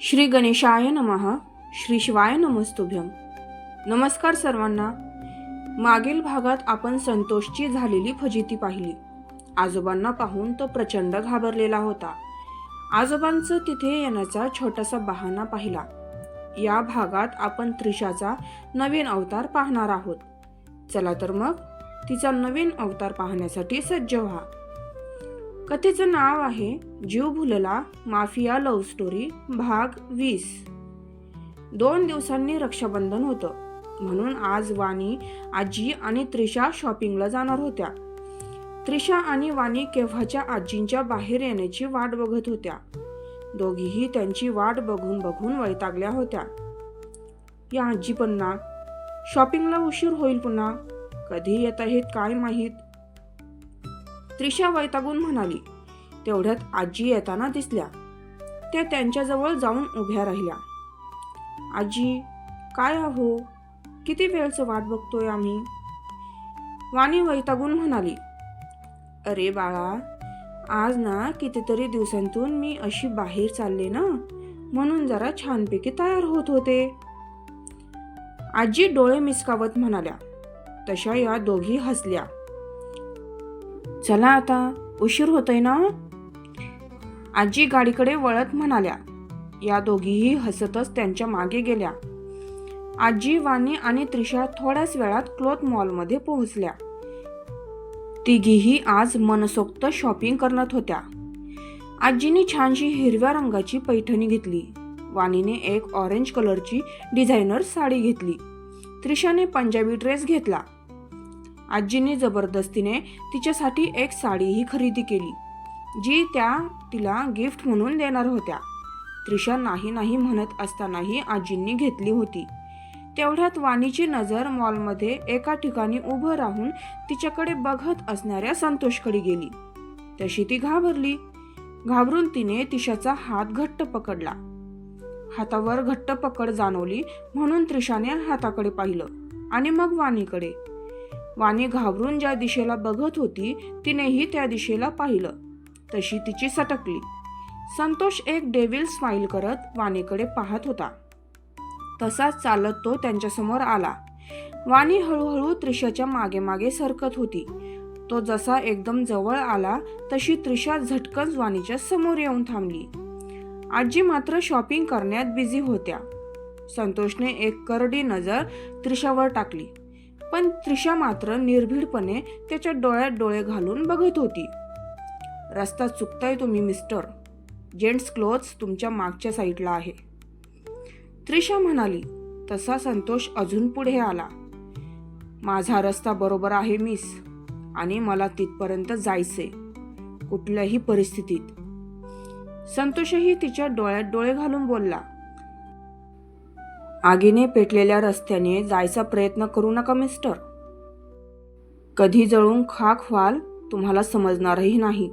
श्री गणेशाय नमः. श्री शिवाय नमस्तुभ्यं. नमस्कार सर्वांना. मागील भागात आपण संतोषची झालेली फजिती पाहिली. आजोबांना पाहून तो प्रचंड घाबरलेला होता. आजोबांचं तिथे येण्याचा छोटासा बहाणा पाहिला. या भागात आपण त्रिशाचा नवीन अवतार पाहणार आहोत. चला तर मग तिचा नवीन अवतार पाहण्यासाठी सज्ज व्हा. कथेचं नाव आहे जीव भुलला माफिया लव्ह स्टोरी भाग 20. 2 दिवसांनी रक्षाबंधन होतं, म्हणून आज वाणी, आजी आणि त्रिशा शॉपिंगला जाणार होत्या. त्रिशा आणि वाणी केव्हाच्या आजींच्या बाहेर येण्याची वाट बघत होत्या. दोघीही त्यांची वाट बघून बघून वैतागल्या होत्या. या आजी पण ना, शॉपिंगला उशीर होईल पुन्हा, कधी येत आहेत काय माहीत. त्रिशा वैतागून म्हणाली. तेवढ्यात आजी येताना दिसल्या. त्या त्यांच्याजवळ जाऊन उभ्या राहिल्या. आजी, काय आहो, किती वेळचं वाट बघतोय आम्ही. वाणी वैतागून म्हणाली. अरे बाळा, आज ना कितीतरी दिवसांतून मी अशी बाहेर चालले ना, म्हणून जरा छानपैकी तयार होत होते. आजी डोळे मिसकावत म्हणाल्या. तशा या दोघी हसल्या. चला आता, उशीर होतोय ना. आजी गाडीकडे वळत म्हणाल्या. या दोघीही हसतच त्यांच्या मागे गेल्या. आजी, वाणी आणि त्रिशा थोड्याच वेळात क्लॉथ मॉलमध्ये पोहोचल्या. तिघीही आज मनसोक्त शॉपिंग करत होत्या. आजीने छानशी हिरव्या रंगाची पैठणी घेतली. वाणीने एक ऑरेंज कलरची डिझायनर साडी घेतली. त्रिशाने पंजाबी ड्रेस घेतला. आजीने जबरदस्तीने तिच्यासाठी एक साडीही खरेदी केली, जी त्या तिला गिफ्ट म्हणून देणार होत्या. त्रिशा नाही नाही म्हणत असतानाही आजींनी घेतली होती. तेवढ्यात वाणीची नजर मॉलमध्ये एका ठिकाणी उभं राहून तिच्याकडे बघत असणाऱ्या संतोषकडे गेली. तशी ती घाबरली. घाबरून तिने त्रिशाचा हात घट्ट पकडला. हातावर घट्ट पकड जाणवली म्हणून त्रिशाने हाताकडे पाहिलं आणि मग वाणीकडे. वाणी घाबरून ज्या दिशेला बघत होती तिनेही त्या दिशेला पाहिलं. तशी तिची सटकली. संतोष एक डेव्हिल स्माइल करत वाणीकडे पाहत होता. तसाच चालत तो त्यांच्यासमोर आला. वाणी हळूहळू त्रिशाच्या मागे मागे सरकत होती. तो जसा एकदम जवळ आला तशी त्रिशा झटकन वाणीच्या समोर येऊन थांबली. आजी मात्र शॉपिंग करण्यात बिझी होत्या. संतोषने एक करडी नजर त्रिशावर टाकली, पण त्रिशा मात्र निर्भीडपणे त्याच्या डोळ्यात डोळे घालून बघत होती. रस्ता चुकताय तुम्ही मिस्टर. जेंट्स क्लोथ्स तुमच्या मागच्या साईडला आहे, त्रिशा म्हणाली. तसा संतोष अजून पुढे आला. माझा रस्ता बरोबर आहे मिस, आणि मला तिथपर्यंत जायचंय कुठल्याही परिस्थितीत. संतोषही तिच्या डोळ्यात डोळे घालून बोलला. आगीने पेटलेल्या रस्त्याने जायचा प्रयत्न करू नका मिस्टर. कधी जळून खाक व्हाल तुम्हाला समजणारही नाही.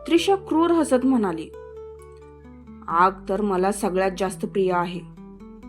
त्रिशा क्रूर हसत म्हणाली. आग तर मला सगळ्यात जास्त प्रिय आहे,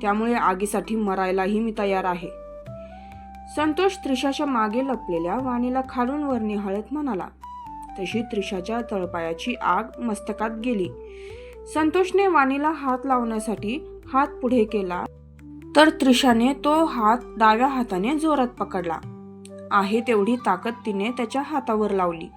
त्यामुळे आगीसाठी मरायलाही मी तयार आहे. संतोष त्रिशाच्या मागे लपलेल्या वाणीला खालून वर निहाळत म्हणाला. तशी त्रिशाच्या तळपायाची आग मस्तकात गेली. संतोषने वाणीला हात लावण्यासाठी हात पुढे केला, तर त्रिशाने तो हात डाव्या हाताने जोरात पकडला. आहे तेवढी ताकद तिने त्याच्या हातावर लावली.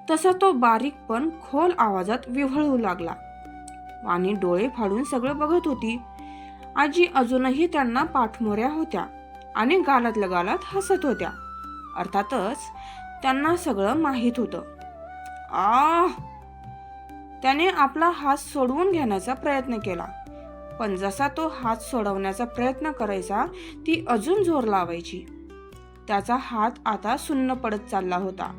तसा तो बारीक पण खोल आवाजात विव्हळू लागला. वाणी डोळे फाडून सगळं बघत होती. आजी अजूनही त्यांना पाठमोऱ्या होत्या आणि गालातल्या गालात हसत होत्या. अर्थातच त्यांना सगळं माहीत होतं. त्याने आपला हात सोडवून घेण्याचा प्रयत्न केला, पण जसा तो हात सोडवण्याचा प्रयत्न करायचा ती अजून जोर लावायची. त्याचा हात आता सुन्न पडत चालला होता,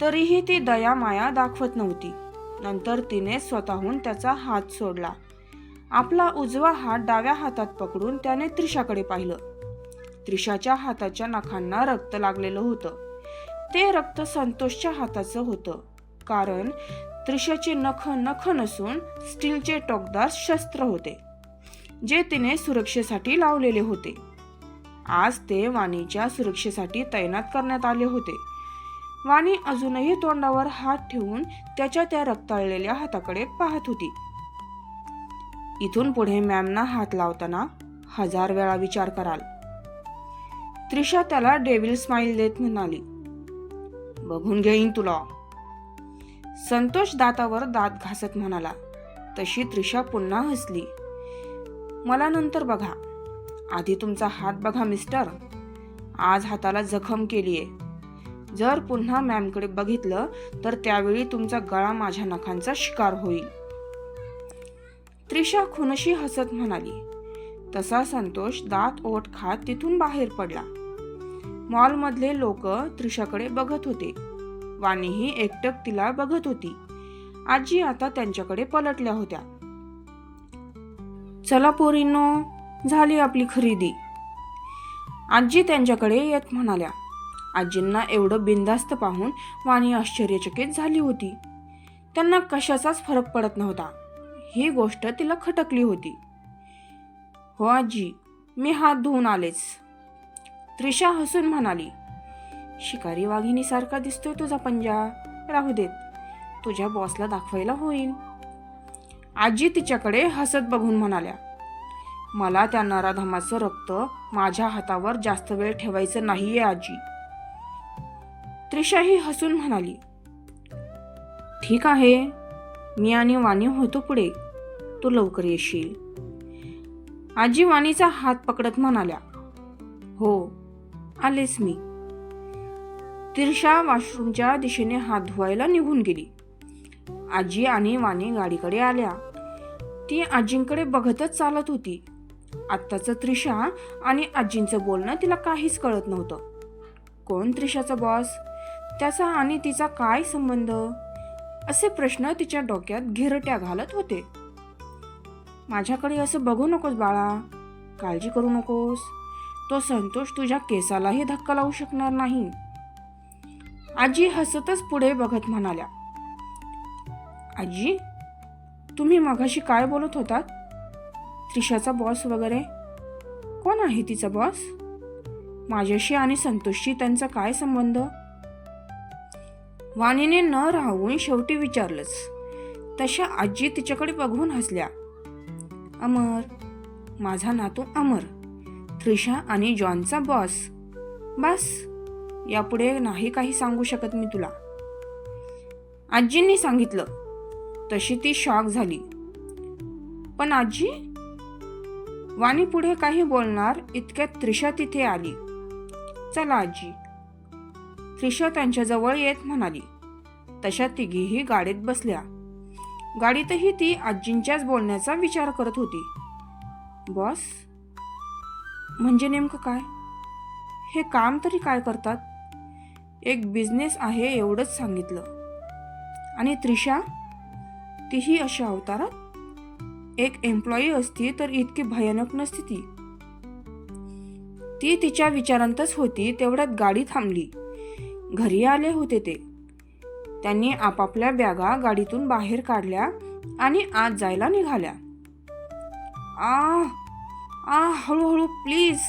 तरीही ती दया माया दाखवत नव्हती. नंतर तिने स्वतःहून त्याचा हात सोडला. आपला उजवा हात डाव्या हातात पकडून त्याने त्रिशाकडे पाहिलं. त्रिशाच्या हाताच्या नखांना रक्त लागलेलं होतं. ते रक्त संतोषच्या हाताचं होतं, कारण त्रिशाचे नख नसून स्टीलचे टोकदार शस्त्र होते, जे तिने सुरक्षेसाठी लावलेले होते. आज ते वाणीच्या सुरक्षेसाठी तैनात करण्यात आले होते. वाणी अजूनही तोंडावर हात ठेवून त्याच्या त्या रक्ताळलेल्या हाताकडे पाहत होती. इथून पुढे मॅमना हात लावताना 1000 वेळा विचार कराल. त्रिशा त्याला डेव्हिल स्माइल देत म्हणाली, बघून घेईन तुला. संतोष दातावर दात घासत म्हणाला. तशी त्रिशा पुन्हा हसली. मला नंतर बघा, आधी तुमचा हात बघा मिस्टर. आज हाताला जखम केलीये. जर पुन्हा मॅमकडे बघितलं तर त्यावेळी तुमचा गळा माझ्या नखांचा शिकार होईल. त्रिशा खुनशी हसत म्हणाली. तसा संतोष दात ओठ खात तिथून बाहेर पडला. मॉलमधले लोक त्रिशाकडे बघत होते. वाणीही एकटक तिला बघत होती. आजी आता त्यांच्याकडे पलटल्या होत्या. चला पोरींनो, झाली आपली खरेदी. आजी त्यांच्याकडे येत म्हणाल्या. आजींना एवढं बिनधास्त पाहून वाणी आश्चर्यचकित झाली होती. त्यांना कशाचाच फरक पडत नव्हता. ही गोष्ट तिला खटकली होती. हो आजी, मी हात धुवून आलेच. त्रिशा हसून म्हणाली. शिकारी वाघिणीसारखा दिसतोय तुझा पंजा. राहू देत, तुझ्या बॉसला दाखवायला होईल. आजी तिच्याकडे हसत बघून म्हणाल्या. मला त्या नराधमाचं रक्त माझ्या हातावर जास्त वेळ ठेवायचं नाहीये आजी. त्रिशाही हसून म्हणाली. ठीक आहे, मी आणि वाणी होतो पुढे, तू लवकर येशील. आजी वाणीचा हात पकडत म्हणाल्या. हो, आलेच मी. त्रिशा वॉशरूमच्या दिशेने हात धुवायला निघून गेली. आजी आणि वाणी गाडीकडे आल्या. ती आजींकडे बघतच चालत होती. आत्ताचं त्रिशा आणि आजींचं बोलणं तिला काहीच कळत नव्हतं. कोण त्रिशाचा बॉस? त्याचा आणि तिचा काय संबंध? असे प्रश्न तिच्या डोक्यात घिरट्या घालत होते. माझ्याकडे असं बघू नकोस बाळा, काळजी करू नकोस. तो संतोष तुझ्या केसालाही धक्का लावू शकणार नाही. आजी हसतच पुढे बघत म्हणाल्या. आजी, तुम्ही मगाशी काय बोलत होतात? त्रिशाचा बॉस वगैरे? कोण आहे तिचा बॉस? माझ्याशी आणि संतोषशी त्यांचा काय संबंध? वाणीने न राहून शेवटी विचारलंच. तशा आजी तिच्याकडे बघून हसल्या. अमर, माझा नातू अमर, त्रिशा आणि जॉनचा बॉस. बस, यापुढे नाही काही सांगू शकत मी तुला. आजींनी सांगितलं. तशी ती शॉक झाली. पण आजी? वाणी पुढे काही बोलणार इतक्यात त्रिशा तिथे आली. चला आजी. त्रिशा त्यांच्याजवळ येत म्हणाली. तशा तिघीही गाडीत बसल्या. गाडीतही ती आजींच्याच बोलण्याचा विचार करत होती. बॉस म्हणजे नेमकं काय? हे काम तरी काय करतात? एक बिझनेस आहे एवढंच सांगितलं. आणि त्रिशा, तीही अशा अवतारात? एक एम्प्लॉई असती तर इतकी भयानक नसती ती. ती तिच्या विचारांतच होती तेवढ्यात गाडी थांबली. घरी आले होते ते. त्यांनी आपापल्या बॅगा गाडीतून बाहेर काढल्या आणि आत जायला निघाल्या. हळूहळू प्लीज.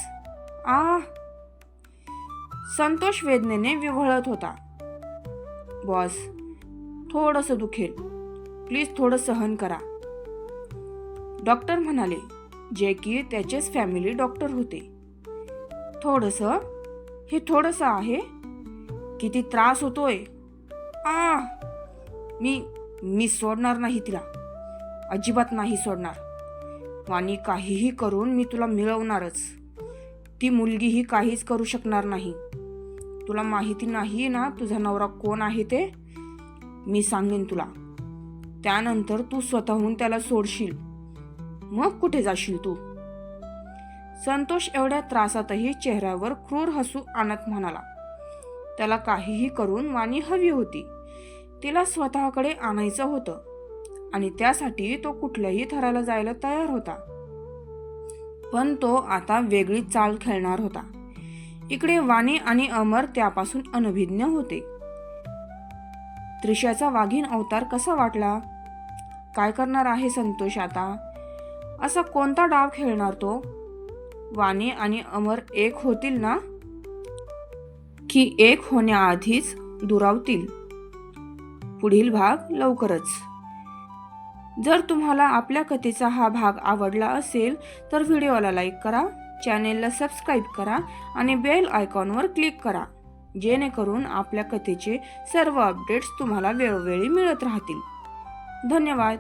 संतोष वेदनेने विव्हळत होता. बॉस, थोडंसं दुखेल, प्लीज थोडं सहन करा. डॉक्टर म्हणाले, जे की त्याचेच फॅमिली डॉक्टर होते. थोडंसं? हे थोडंसं आहे? किती त्रास होतोय. मी सोडणार नाही तिला, अजिबात नाही सोडणार. वाणी काहीही करून मी तुला मिळवणारच. ती मुलगीही काहीच करू शकणार नाही. तुला माहिती नाही ना तुझा नवरा कोण आहे ते? मी सांगेन तुला. त्यानंतर तू स्वतःहून त्याला सोडशील. मग कुठे जाशील तू? संतोष एवढ्या त्रासातही चेहऱ्यावर क्रूर हसू आणत म्हणाला. त्याला काहीही करून वाणी हवी होती. तिला स्वतःकडे आणायचं होतं आणि त्यासाठी तो कुठल्याही थराला जायला तयार होता. पण तो आता वेगळी चाल खेळणार होता. इकडे वाणी आणि अमर त्यापासून अनभिज्ञ होते. त्रिशाचा वाघीण अवतार कसा वाटला? काय करणार आहे संतोष आता? असा कोणता डाव खेळणार तो? वाणी आणि अमर एक होतील ना, की एक होण्याआधीच दुरावतील? पुढील भाग लवकरच. जर तुम्हाला आपल्या कथेचा हा भाग आवडला असेल तर व्हिडिओला लाईक करा, चॅनेलला सबस्क्राईब करा आणि बेल आयकॉनवर क्लिक करा, जेणेकरून आपल्या कथेचे सर्व अपडेट्स तुम्हाला वेळोवेळी मिळत राहतील. धन्यवाद.